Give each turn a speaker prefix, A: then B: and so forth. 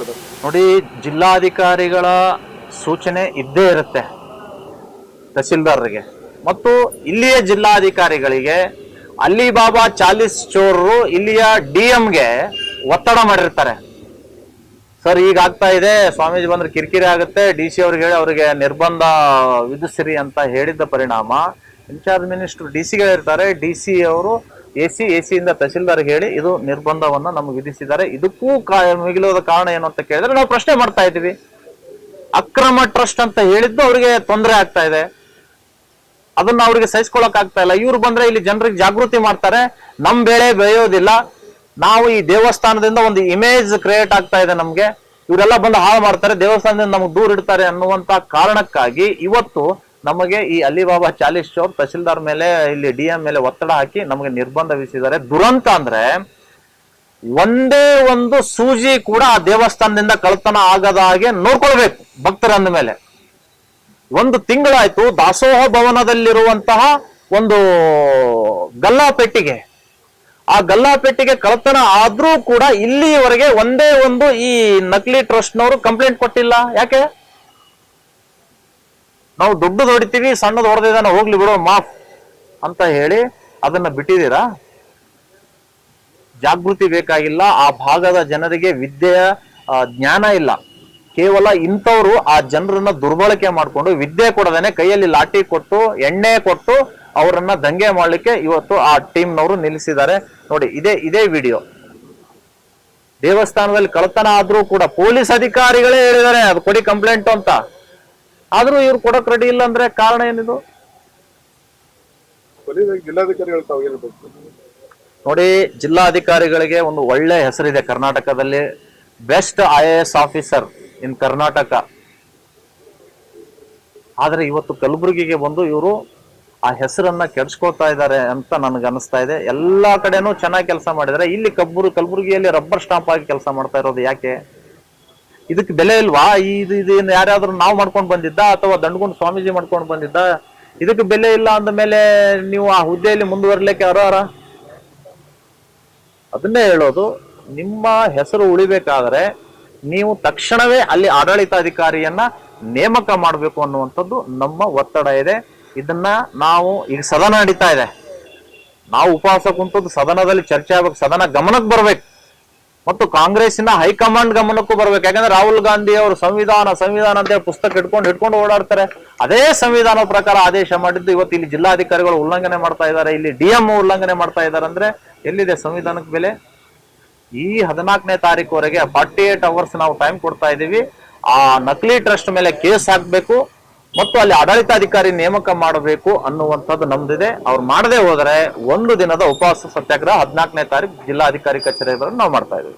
A: ಆಗ್ತದೆ?
B: ನೋಡಿ, ಜಿಲ್ಲಾಧಿಕಾರಿಗಳ ಸೂಚನೆ ಇದ್ದೇ ಇರುತ್ತೆ ತಹಸೀಲ್ದಾರ್ರಿಗೆ ಮತ್ತು ಇಲ್ಲಿಯ ಜಿಲ್ಲಾಧಿಕಾರಿಗಳಿಗೆ. ಅಲಿಬಾಬಾ ಚಾಲಿಸ್ ಚೋರರು ಇಲ್ಲಿಯ ಡಿಎಂಗೆ ಒತ್ತಡ ಮಾಡಿರ್ತಾರೆ. ಸರ್, ಈಗ ಆಗ್ತಾ ಇದೆ, ಸ್ವಾಮೀಜಿ ಬಂದ್ರೆ ಕಿರಿಕಿರಿ ಆಗುತ್ತೆ, ಡಿ ಸಿ ಅವ್ರಿಗೆ ಹೇಳಿ ಅವರಿಗೆ ನಿರ್ಬಂಧ ವಿಧಿಸಿರಿ ಅಂತ ಹೇಳಿದ್ದ ಪರಿಣಾಮ ಇನ್ಚಾರ್ಜ್ ಮಿನಿಸ್ಟರ್ ಡಿ ಸಿಗೆ ಇರ್ತಾರೆ. ಡಿ ಸಿ ಅವರು ಎ ಸಿಯಿಂದ ತಹಸೀಲ್ದಾರ್ಗೆ ಹೇಳಿ ಇದು ನಿರ್ಬಂಧವನ್ನ ನಮ್ಗೆ ವಿಧಿಸಿದ್ದಾರೆ. ಇದಕ್ಕೂ ಮಿಗಿಲೋದ ಕಾರಣ ಏನು ಅಂತ ಕೇಳಿದ್ರೆ ನಾವು ಪ್ರಶ್ನೆ ಮಾಡ್ತಾ ಇದ್ದೀವಿ. ಅಕ್ರಮ ಟ್ರಸ್ಟ್ ಅಂತ ಹೇಳಿದ್ದು ಅವರಿಗೆ ತೊಂದರೆ ಆಗ್ತಾ ಇದೆ, ಅದನ್ನ ಅವ್ರಿಗೆ ಸಹಿಸ್ಕೊಳಕ್ ಆಗ್ತಾ ಇಲ್ಲ. ಇವ್ರು ಬಂದ್ರೆ ಇಲ್ಲಿ ಜನರಿಗೆ ಜಾಗೃತಿ ಮಾಡ್ತಾರೆ, ನಮ್ ಬೆಳೆ ಬೆಳೆಯೋದಿಲ್ಲ, ನಾವು ಈ ದೇವಸ್ಥಾನದಿಂದ ಒಂದು ಇಮೇಜ್ ಕ್ರಿಯೇಟ್ ಆಗ್ತಾ ಇದೆ ನಮ್ಗೆ, ಇವರೆಲ್ಲ ಬಂದು ಹಾಳು ಮಾಡ್ತಾರೆ, ದೇವಸ್ಥಾನದಿಂದ ನಮ್ಗೆ ದೂರ ಇಡ್ತಾರೆ ಅನ್ನುವಂತ ಕಾರಣಕ್ಕಾಗಿ ಇವತ್ತು ನಮಗೆ ಈ ಅಲಿಬಾಬಾ ಚಾಲಿಸ್ ಚೋರ್ ತಹಸೀಲ್ದಾರ್ ಮೇಲೆ, ಇಲ್ಲಿ ಡಿಎಂ ಮೇಲೆ ಒತ್ತಡ ಹಾಕಿ ನಮಗೆ ನಿರ್ಬಂಧ ವಿಧಿಸಿದ್ದಾರೆ. ದುರಂತ ಅಂದ್ರೆ ಒಂದೇ ಒಂದು ಸೂಜಿ ಕೂಡ ಆ ದೇವಸ್ಥಾನದಿಂದ ಕಳ್ತನ ಆಗದ ಹಾಗೆ ನೋಡ್ಕೊಳ್ಬೇಕು ಭಕ್ತರಂದ ಮೇಲೆ. ಒಂದು ತಿಂಗಳಾಯ್ತು ದಾಸೋಹ ಭವನದಲ್ಲಿರುವಂತಹ ಒಂದು ಗಲ್ಲಾಪೆಟ್ಟಿಗೆ, ಆ ಗಲ್ಲಾಪೆಟ್ಟಿಗೆ ಕಳ್ತನ ಆದ್ರೂ ಕೂಡ ಇಲ್ಲಿಯವರೆಗೆ ಒಂದೇ ಒಂದು ಈ ನಕಲಿ ಟ್ರಸ್ಟ್ನವರು ಕಂಪ್ಲೇಂಟ್ ಕೊಟ್ಟಿಲ್ಲ. ಯಾಕೆ? ನಾವು ದೊಡ್ಡದು ಹೊಡಿತೀವಿ, ಸಣ್ಣದು ಹೊಡೆದಿದ್ದಾನೆ ಹೋಗ್ಲಿ ಬಿಡೋ ಮಾಫ್ ಅಂತ ಹೇಳಿ ಅದನ್ನ ಬಿಟ್ಟಿದ್ದೀರಾ? ಜಾಗೃತಿ ಬೇಕಾಗಿಲ್ಲ. ಆ ಭಾಗದ ಜನರಿಗೆ ವಿದ್ಯೆಯ ಜ್ಞಾನ ಇಲ್ಲ. ಕೇವಲ ಇಂಥವ್ರು ಆ ಜನರನ್ನ ದುರ್ಬಳಕೆ ಮಾಡಿಕೊಂಡು ವಿದ್ಯೆ ಕೊಡದೇನೆ ಕೈಯಲ್ಲಿ ಲಾಠಿ ಕೊಟ್ಟು ಎಣ್ಣೆ ಕೊಟ್ಟು ಅವರನ್ನ ದಂಗೆ ಮಾಡ್ಲಿಕ್ಕೆ ಇವತ್ತು ಆ ಟೀಮ್ನವರು ನಿಲ್ಲಿಸಿದ್ದಾರೆ. ನೋಡಿ, ಇದೇ ವಿಡಿಯೋ. ದೇವಸ್ಥಾನದಲ್ಲಿ ಕಳ್ತನ ಆದ್ರೂ ಕೂಡ ಪೊಲೀಸ್ ಅಧಿಕಾರಿಗಳೇ ಹೇಳಿದ್ದಾರೆ ಅದು ಕೊಡಿ ಕಂಪ್ಲೇಂಟ್ ಅಂತ, ಆದ್ರೂ ಇವ್ರು ಕೊಡಕ್ ರೆಡಿ ಇಲ್ಲ ಅಂದ್ರೆ ಕಾರಣ ಏನಿದು?
A: ಜಿಲ್ಲಾಧಿಕಾರಿಗಳು ತಾವು
B: ನೋಡಿ, ಜಿಲ್ಲಾಧಿಕಾರಿಗಳಿಗೆ ಒಂದು ಒಳ್ಳೆ ಹೆಸರಿದೆ ಕರ್ನಾಟಕದಲ್ಲಿ, best IAS officer in Karnataka. ಆದ್ರೆ ಇವತ್ತು ಕಲಬುರಗಿಗೆ ಬಂದು ಇವರು ಆ ಹೆಸರನ್ನ ಕೆಡಿಸ್ಕೊಳ್ತಾ ಇದ್ದಾರೆ ಅಂತ ನನಗೆ ಅನಿಸ್ತಾ ಇದೆ. ಎಲ್ಲಾ ಕಡೆನೂ ಚೆನ್ನಾಗಿ ಕೆಲಸ ಮಾಡಿದ್ದಾರೆ, ಇಲ್ಲಿ ಕಲಬುರಗಿಯಲ್ಲಿ ರಬ್ಬರ್ ಸ್ಟಾಂಪ್ ಆಗಿ ಕೆಲಸ ಮಾಡ್ತಾ ಇರೋದು ಯಾಕೆ? ಇದಕ್ಕೆ ಬೆಲೆ ಇಲ್ವಾ? ಇದು ಯಾರಾದ್ರೂ ನಾವು ಮಾಡ್ಕೊಂಡು ಬಂದಿದ್ದ ಅಥವಾ ದಂಡಗುಂಡ್ ಸ್ವಾಮೀಜಿ ಮಾಡ್ಕೊಂಡು ಬಂದಿದ್ದ? ಇದಕ್ಕೆ ಬೆಲೆ ಇಲ್ಲ ಅಂದ ಮೇಲೆ ನೀವು ಆ ಹುದ್ದೆಯಲ್ಲಿ ಮುಂದುವರ್ಲಿಕ್ಕೆ ಅರ್ಹರ? ಅದನ್ನೇ ಹೇಳೋದು, ನಿಮ್ಮ ಹೆಸರು ಉಳಿಬೇಕಾದ್ರೆ ನೀವು ತಕ್ಷಣವೇ ಅಲ್ಲಿ ಆಡಳಿತಾಧಿಕಾರಿಯನ್ನ ನೇಮಕ ಮಾಡಬೇಕು ಅನ್ನುವಂಥದ್ದು ನಮ್ಮ ಒತ್ತಡ ಇದೆ. ಇದನ್ನ ನಾವು ಈಗ ಸದನ ನಡೀತಾ ಇದೆ, ನಾವು ಉಪವಾಸ ಕುಂತದ್ದು ಸದನದಲ್ಲಿ ಚರ್ಚೆ ಆಗ್ಬೇಕು, ಸದನ ಗಮನಕ್ಕೆ ಬರ್ಬೇಕು ಮತ್ತು ಕಾಂಗ್ರೆಸ್ಸಿನ ಹೈಕಮಾಂಡ್ ಗಮನಕ್ಕೂ ಬರ್ಬೇಕು. ಯಾಕಂದ್ರೆ ರಾಹುಲ್ ಗಾಂಧಿ ಅವರು ಸಂವಿಧಾನ ಅಂತ ಪುಸ್ತಕ ಹಿಡ್ಕೊಂಡು ಓಡಾಡ್ತಾರೆ. ಅದೇ ಸಂವಿಧಾನದ ಪ್ರಕಾರ ಆದೇಶ ಮಾಡಿದ್ದು ಇವತ್ತು ಇಲ್ಲಿ ಜಿಲ್ಲಾಧಿಕಾರಿಗಳು ಉಲ್ಲಂಘನೆ ಮಾಡ್ತಾ ಇದ್ದಾರೆ, ಇಲ್ಲಿ ಡಿಎಂ ಉಲ್ಲಂಘನೆ ಮಾಡ್ತಾ ಇದ್ದಾರೆ ಅಂದ್ರೆ ಎಲ್ಲಿದೆ ಸಂವಿಧಾನಕ್ಕೆ ಬೆಲೆ? ಈ 14ನೇ ತಾರೀಕುವರೆಗೆ 48 ಅವರ್ಸ್ ನಾವು ಟೈಮ್ ಕೊಡ್ತಾ ಇದ್ದೀವಿ. ಆ ನಕಲಿ ಟ್ರಸ್ಟ್ ಮೇಲೆ ಕೇಸ್ ಹಾಕ್ಬೇಕು ಮತ್ತು ಅಲ್ಲಿ ಆಡಳಿತಾಧಿಕಾರಿ ನೇಮಕ ಮಾಡಬೇಕು ಅನ್ನುವಂಥದ್ದು ನಮ್ದಿದೆ. ಅವ್ರು ಮಾಡದೆ ಹೋದರೆ 1 ದಿನದ ಉಪವಾಸ ಸತ್ಯಾಗ್ರಹ 14ನೇ ತಾರೀಕು ಜಿಲ್ಲಾಧಿಕಾರಿ ಕಚೇರಿ ನಾವು ಮಾಡ್ತಾ ಇದ್ದೀವಿ.